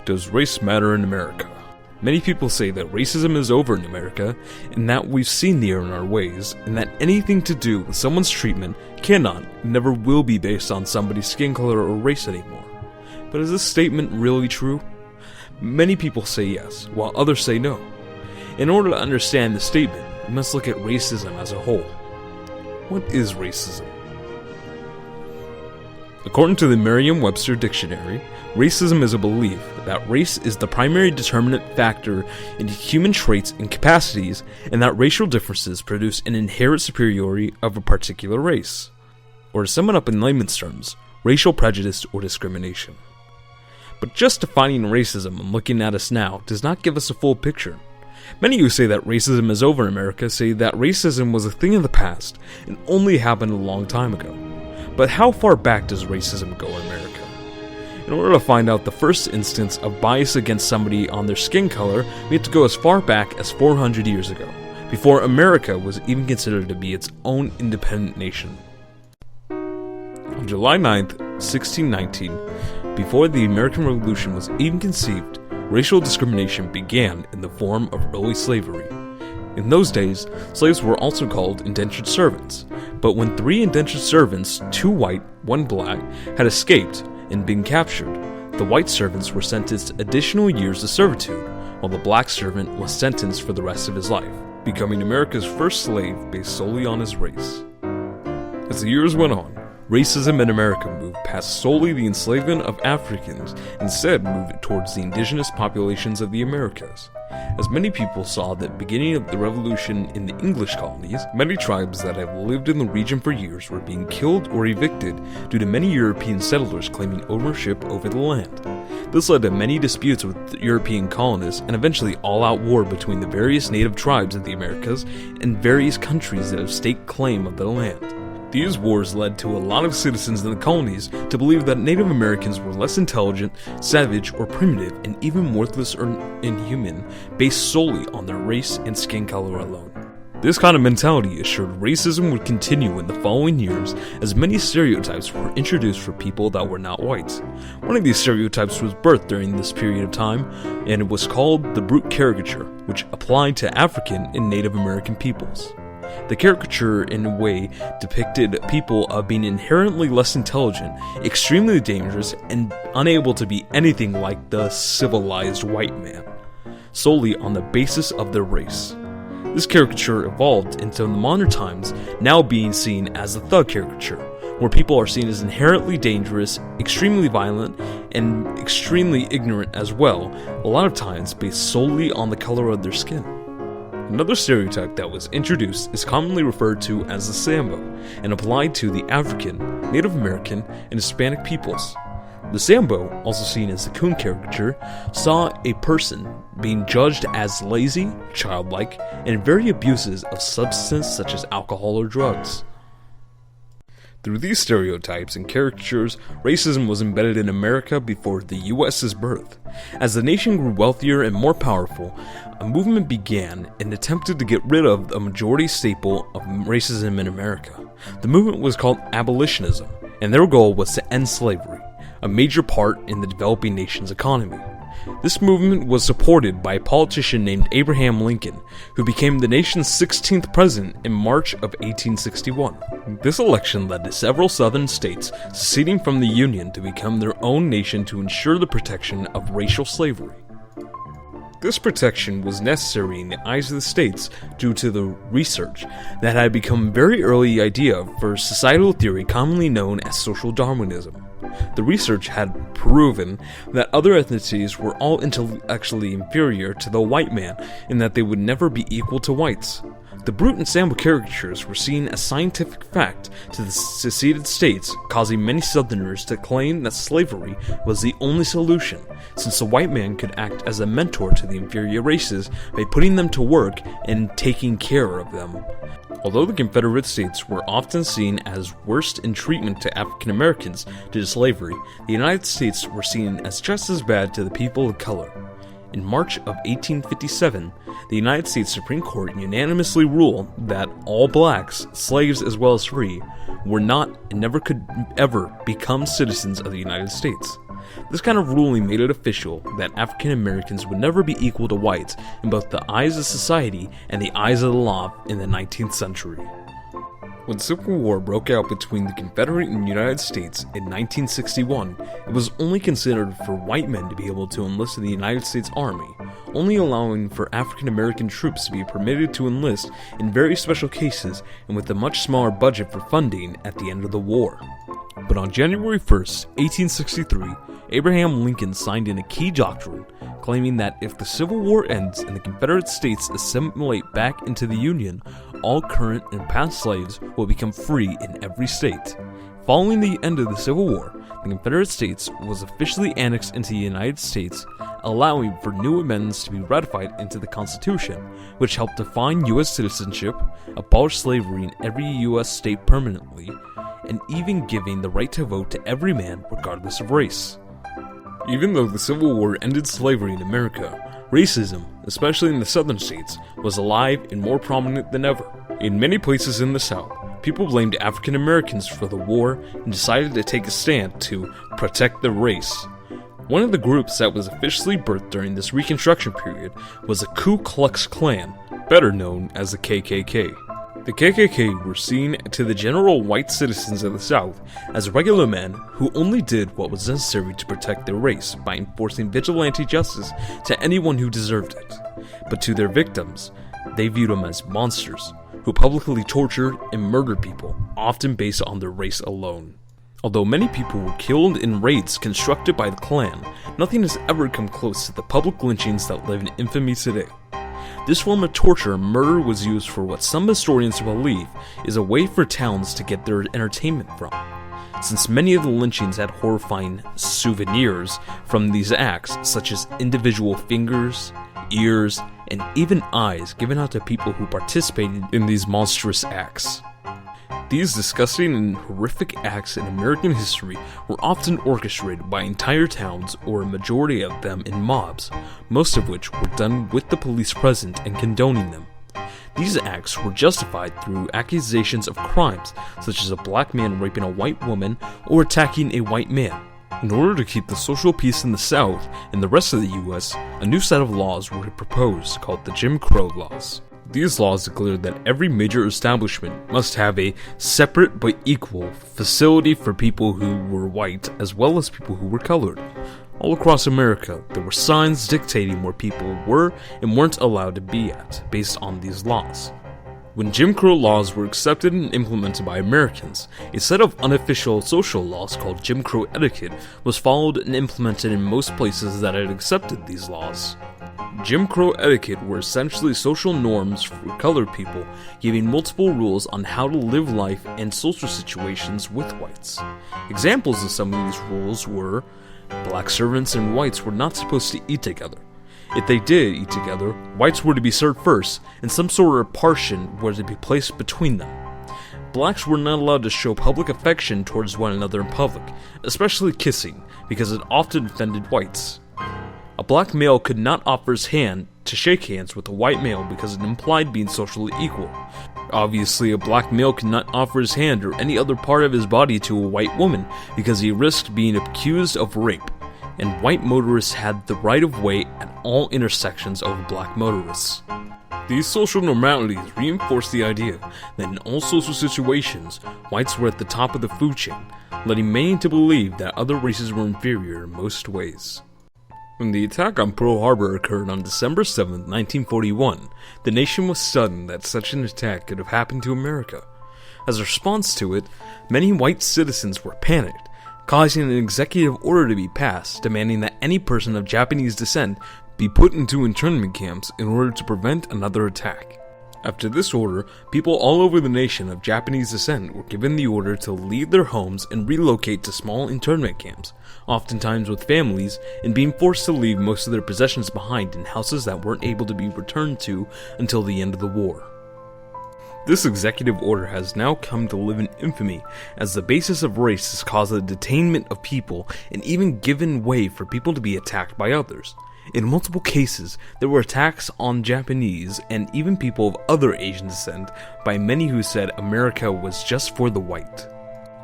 Does race matter in America? Many people say that racism is over in America, and that we've seen the error in our ways, and that anything to do with someone's treatment cannot and never will be based on somebody's skin color or race anymore. But is this statement really true? Many people say yes, while others say no. In order to understand the statement, we must look at racism as a whole. What is racism? According to the Merriam-Webster Dictionary, racism is a belief that race is the primary determinant factor in human traits and capacities, and that racial differences produce an inherent superiority of a particular race. Or to sum it up in layman's terms, racial prejudice or discrimination. But just defining racism and looking at us now does not give us a full picture. Many who say that racism is over in America say that racism was a thing of the past and only happened a long time ago. But how far back does racism go in America? In order to find out the first instance of bias against somebody on their skin color, we have to go as far back as 400 years ago, before America was even considered to be its own independent nation. On July 9th, 1619, before the American Revolution was even conceived, racial discrimination began in the form of early slavery. In those days, slaves were also called indentured servants, but when 3 indentured servants, 2 white, 1 black, had escaped and been captured, the white servants were sentenced additional years of servitude, while the black servant was sentenced for the rest of his life, becoming America's first slave based solely on his race. As the years went on, racism in America moved past solely the enslavement of Africans and instead moved towards the indigenous populations of the Americas. As many people saw the beginning of the revolution in the English colonies, many tribes that have lived in the region for years were being killed or evicted due to many European settlers claiming ownership over the land. This led to many disputes with the European colonists and eventually all-out war between the various native tribes of the Americas and various countries that have staked claim of the land. These wars led to a lot of citizens in the colonies to believe that Native Americans were less intelligent, savage, or primitive, and even worthless or inhuman, based solely on their race and skin color alone. This kind of mentality assured racism would continue in the following years, as many stereotypes were introduced for people that were not whites. One of these stereotypes was birthed during this period of time, and it was called the brute caricature, which applied to African and Native American peoples. The caricature, in a way, depicted people of being inherently less intelligent, extremely dangerous, and unable to be anything like the civilized white man, solely on the basis of their race. This caricature evolved into the modern times, now being seen as the thug caricature, where people are seen as inherently dangerous, extremely violent, and extremely ignorant as well, a lot of times based solely on the color of their skin. Another stereotype that was introduced is commonly referred to as the Sambo, and applied to the African, Native American, and Hispanic peoples. The Sambo, also seen as the coon caricature, saw a person being judged as lazy, childlike, and very abusive of substances such as alcohol or drugs. Through these stereotypes and caricatures, racism was embedded in America before the U.S.'s birth. As the nation grew wealthier and more powerful, a movement began and attempted to get rid of a majority staple of racism in America. The movement was called abolitionism, and their goal was to end slavery, a major part in the developing nation's economy. This movement was supported by a politician named Abraham Lincoln, who became the nation's 16th president in March of 1861. This election led to several southern states seceding from the Union to become their own nation to ensure the protection of racial slavery. This protection was necessary in the eyes of the states due to the research that had become a very early idea for societal theory commonly known as social Darwinism. The research had proven that other ethnicities were all intellectually inferior to the white man and that they would never be equal to whites. The brute and Sambo caricatures were seen as scientific fact to the seceded states, causing many Southerners to claim that slavery was the only solution, since the white man could act as a mentor to the inferior races by putting them to work and taking care of them. Although the Confederate States were often seen as worst in treatment to African Americans due to slavery, the United States were seen as just as bad to the people of color. In March of 1857, the United States Supreme Court unanimously ruled that all blacks, slaves as well as free, were not and never could ever become citizens of the United States. This kind of ruling made it official that African Americans would never be equal to whites in both the eyes of society and the eyes of the law in the 19th century. When Civil War broke out between the Confederate and United States in 1961, it was only considered for white men to be able to enlist in the United States Army, only allowing for African American troops to be permitted to enlist in very special cases and with a much smaller budget for funding at the end of the war. But on January 1st, 1863, Abraham Lincoln signed in a key doctrine claiming that if the Civil War ends and the Confederate States assimilate back into the Union, all current and past slaves will become free in every state. Following the end of the Civil War, the Confederate States was officially annexed into the United States, allowing for new amendments to be ratified into the Constitution, which helped define U.S. citizenship, abolish slavery in every U.S. state permanently, and even giving the right to vote to every man regardless of race. Even though the Civil War ended slavery in America, racism, especially in the southern states, was alive and more prominent than ever. In many places in the South, people blamed African Americans for the war and decided to take a stand to protect their race. One of the groups that was officially birthed during this Reconstruction period was the Ku Klux Klan, better known as the KKK. The KKK were seen to the general white citizens of the South as regular men who only did what was necessary to protect their race by enforcing vigilante justice to anyone who deserved it. But to their victims, they viewed them as monsters who publicly tortured and murdered people, often based on their race alone. Although many people were killed in raids constructed by the Klan, nothing has ever come close to the public lynchings that live in infamy today. This form of torture and murder was used for what some historians believe is a way for towns to get their entertainment from. Since many of the lynchings had horrifying souvenirs from these acts, such as individual fingers, ears, and even eyes given out to people who participated in these monstrous acts. These disgusting and horrific acts in American history were often orchestrated by entire towns or a majority of them in mobs, most of which were done with the police present and condoning them. These acts were justified through accusations of crimes, such as a black man raping a white woman or attacking a white man. In order to keep the social peace in the South and the rest of the U.S., a new set of laws were proposed called the Jim Crow laws. These laws declared that every major establishment must have a separate but equal facility for people who were white as well as people who were colored. All across America, there were signs dictating where people were and weren't allowed to be at, based on these laws. When Jim Crow laws were accepted and implemented by Americans, a set of unofficial social laws called Jim Crow etiquette was followed and implemented in most places that had accepted these laws. Jim Crow etiquette were essentially social norms for colored people, giving multiple rules on how to live life and social situations with whites. Examples of some of these rules were black servants and whites were not supposed to eat together. If they did eat together, whites were to be served first, and some sort of partition was to be placed between them. Blacks were not allowed to show public affection towards one another in public, especially kissing, because it often offended whites. A black male could not offer his hand to shake hands with a white male because it implied being socially equal. Obviously, a black male could not offer his hand or any other part of his body to a white woman because he risked being accused of rape, and white motorists had the right of way at all intersections over black motorists. These social normalities reinforced the idea that in all social situations, whites were at the top of the food chain, letting many to believe that other races were inferior in most ways. When the attack on Pearl Harbor occurred on December 7, 1941, the nation was stunned that such an attack could have happened to America. As a response to it, many white citizens were panicked, causing an executive order to be passed demanding that any person of Japanese descent be put into internment camps in order to prevent another attack. After this order, people all over the nation of Japanese descent were given the order to leave their homes and relocate to small internment camps, oftentimes with families, and being forced to leave most of their possessions behind in houses that weren't able to be returned to until the end of the war. This executive order has now come to live in infamy as the basis of race has caused the detainment of people and even given way for people to be attacked by others. In multiple cases, there were attacks on Japanese and even people of other Asian descent by many who said America was just for the white.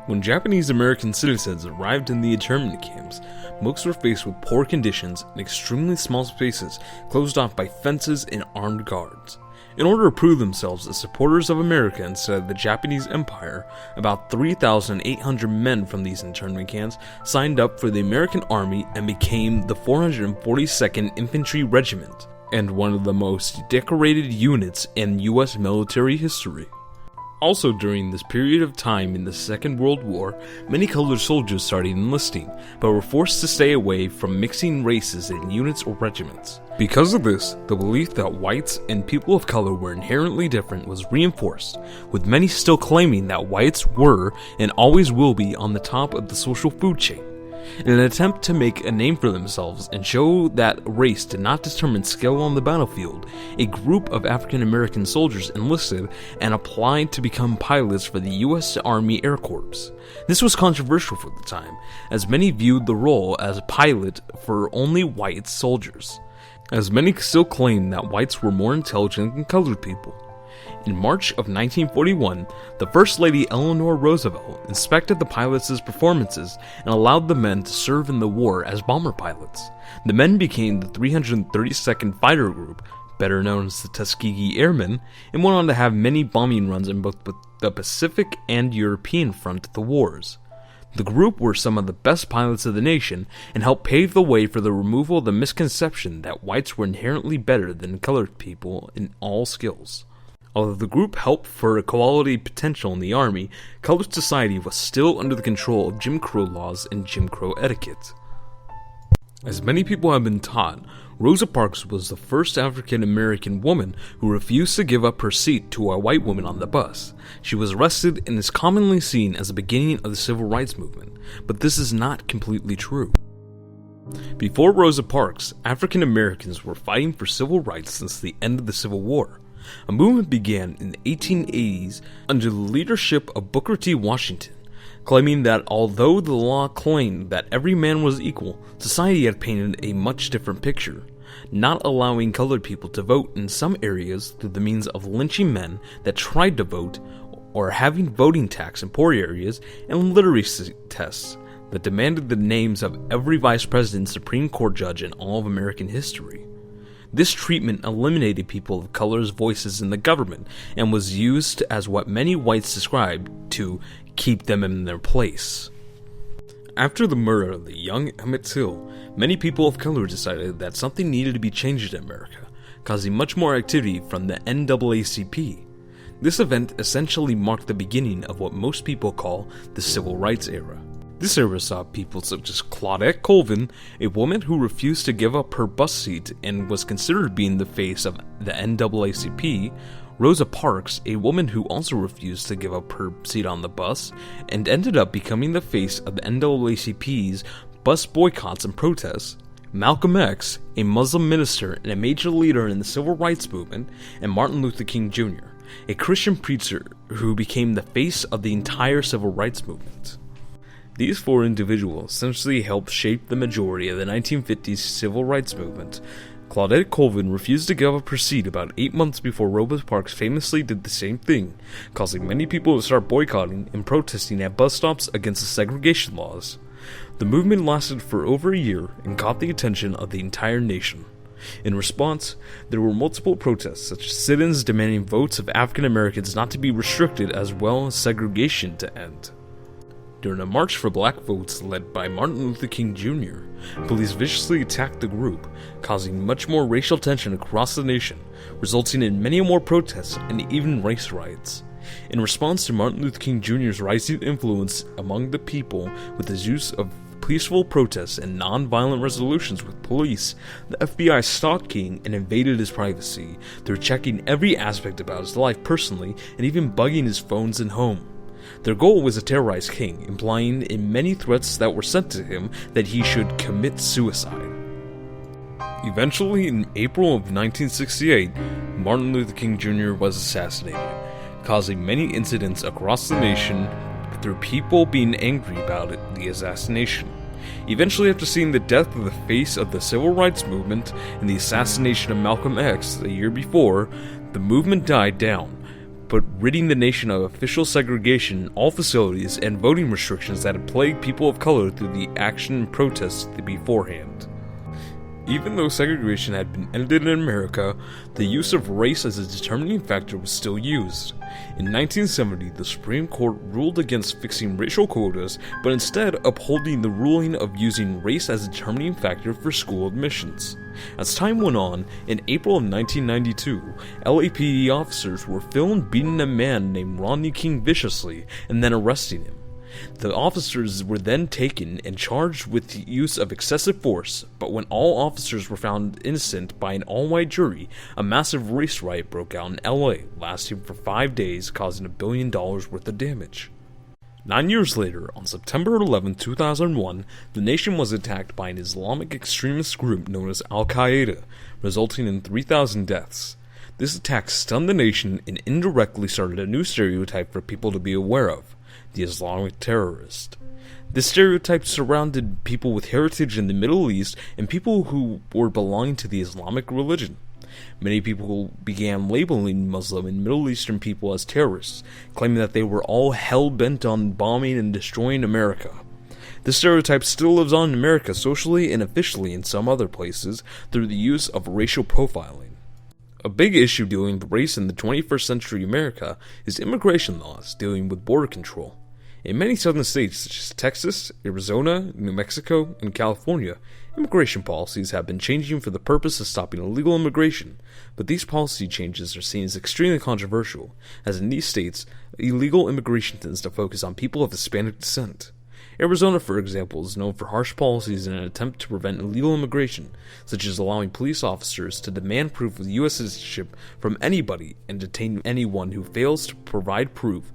When Japanese American citizens arrived in the internment camps, most were faced with poor conditions and extremely small spaces closed off by fences and armed guards. In order to prove themselves as supporters of America instead of the Japanese Empire, about 3,800 men from these internment camps signed up for the American Army and became the 442nd Infantry Regiment, and one of the most decorated units in U.S. military history. Also during this period of time in the Second World War, many colored soldiers started enlisting, but were forced to stay away from mixing races in units or regiments. Because of this, the belief that whites and people of color were inherently different was reinforced, with many still claiming that whites were and always will be on the top of the social food chain. In an attempt to make a name for themselves and show that race did not determine skill on the battlefield, a group of African American soldiers enlisted and applied to become pilots for the U.S. Army Air Corps. This was controversial for the time, as many viewed the role as a pilot for only white soldiers, as many still claimed that whites were more intelligent than colored people. In March of 1941, the First Lady Eleanor Roosevelt inspected the pilots' performances and allowed the men to serve in the war as bomber pilots. The men became the 332nd Fighter Group, better known as the Tuskegee Airmen, and went on to have many bombing runs in both the Pacific and European front of the wars. The group were some of the best pilots of the nation and helped pave the way for the removal of the misconception that whites were inherently better than colored people in all skills. Although the group helped for equality potential in the Army, colored society was still under the control of Jim Crow laws and Jim Crow etiquette. As many people have been taught, Rosa Parks was the first African American woman who refused to give up her seat to a white woman on the bus. She was arrested and is commonly seen as the beginning of the Civil Rights Movement, but this is not completely true. Before Rosa Parks, African Americans were fighting for civil rights since the end of the Civil War. A movement began in the 1880s under the leadership of Booker T. Washington, claiming that although the law claimed that every man was equal, society had painted a much different picture, not allowing colored people to vote in some areas through the means of lynching men that tried to vote, or having voting tax in poor areas, and literacy tests that demanded the names of every vice president and Supreme Court judge in all of American history. This treatment eliminated people of color's voices in the government and was used as what many whites described to keep them in their place. After the murder of the young Emmett Till, many people of color decided that something needed to be changed in America, causing much more activity from the NAACP. This event essentially marked the beginning of what most people call the Civil Rights era. This era saw people such as Claudette Colvin, a woman who refused to give up her bus seat and was considered being the face of the NAACP, Rosa Parks, a woman who also refused to give up her seat on the bus and ended up becoming the face of the NAACP's bus boycotts and protests, Malcolm X, a Muslim minister and a major leader in the Civil Rights Movement, and Martin Luther King Jr., a Christian preacher who became the face of the entire Civil Rights Movement. These four individuals essentially helped shape the majority of the 1950s civil rights movement. Claudette Colvin refused to give up her seat about 8 months before Rosa Parks famously did the same thing, causing many people to start boycotting and protesting at bus stops against the segregation laws. The movement lasted for over a year and caught the attention of the entire nation. In response, there were multiple protests, such as sit-ins demanding votes of African Americans not to be restricted as well as segregation to end. During a march for black votes led by Martin Luther King Jr., police viciously attacked the group, causing much more racial tension across the nation, resulting in many more protests and even race riots. In response to Martin Luther King Jr.'s rising influence among the people with his use of peaceful protests and non-violent resolutions with police, the FBI stalked King and invaded his privacy through checking every aspect about his life personally and even bugging his phones and home. Their goal was to terrorize King, implying in many threats that were sent to him that he should commit suicide. Eventually, in April of 1968, Martin Luther King Jr. was assassinated, causing many incidents across the nation through people being angry about the assassination. Eventually, after seeing the death of the face of the civil rights movement and the assassination of Malcolm X the year before, the movement died down, but ridding the nation of official segregation in all facilities and voting restrictions that had plagued people of color through the action and protests beforehand. Even though segregation had been ended in America, the use of race as a determining factor was still used. In 1970, the Supreme Court ruled against fixing racial quotas, but instead upholding the ruling of using race as a determining factor for school admissions. As time went on, in April of 1992, LAPD officers were filmed beating a man named Rodney King viciously and then arresting him. The officers were then taken and charged with the use of excessive force, but when all officers were found innocent by an all-white jury, a massive race riot broke out in LA, lasting for 5 days, causing $1 billion worth of damage. 9 years later, on September 11, 2001, the nation was attacked by an Islamic extremist group known as Al-Qaeda, resulting in 3,000 deaths. This attack stunned the nation and indirectly started a new stereotype for people to be aware of: the Islamic terrorist. This stereotype surrounded people with heritage in the Middle East and people who were belonging to the Islamic religion. Many people began labeling Muslim and Middle Eastern people as terrorists, claiming that they were all hell-bent on bombing and destroying America. This stereotype still lives on in America socially and officially in some other places through the use of racial profiling. A big issue dealing with race in the 21st century America is immigration laws dealing with border control. In many southern states such as Texas, Arizona, New Mexico, and California, immigration policies have been changing for the purpose of stopping illegal immigration, but these policy changes are seen as extremely controversial, as in these states, illegal immigration tends to focus on people of Hispanic descent. Arizona, for example, is known for harsh policies in an attempt to prevent illegal immigration, such as allowing police officers to demand proof of U.S. citizenship from anybody and detain anyone who fails to provide proof.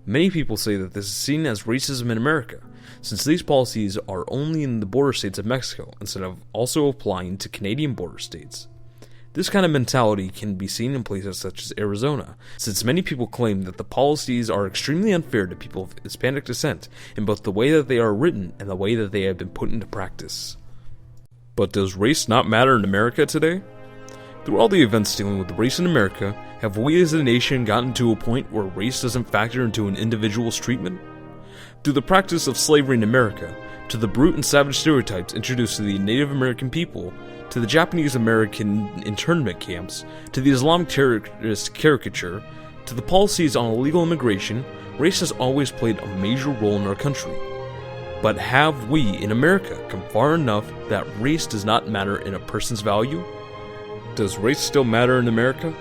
Many people say that this is seen as racism in America, since these policies are only in the border states of Mexico, instead of also applying to Canadian border states. This kind of mentality can be seen in places such as Arizona, since many people claim that the policies are extremely unfair to people of Hispanic descent in both the way that they are written and the way that they have been put into practice. But does race not matter in America today? Through all the events dealing with race in America, have we as a nation gotten to a point where race doesn't factor into an individual's treatment? Through the practice of slavery in America, to the brute and savage stereotypes introduced to the Native American people, to the Japanese American internment camps, to the Islamic terrorist caricature, to the policies on illegal immigration, race has always played a major role in our country. But have we, in America, come far enough that race does not matter in a person's value? Does race still matter in America?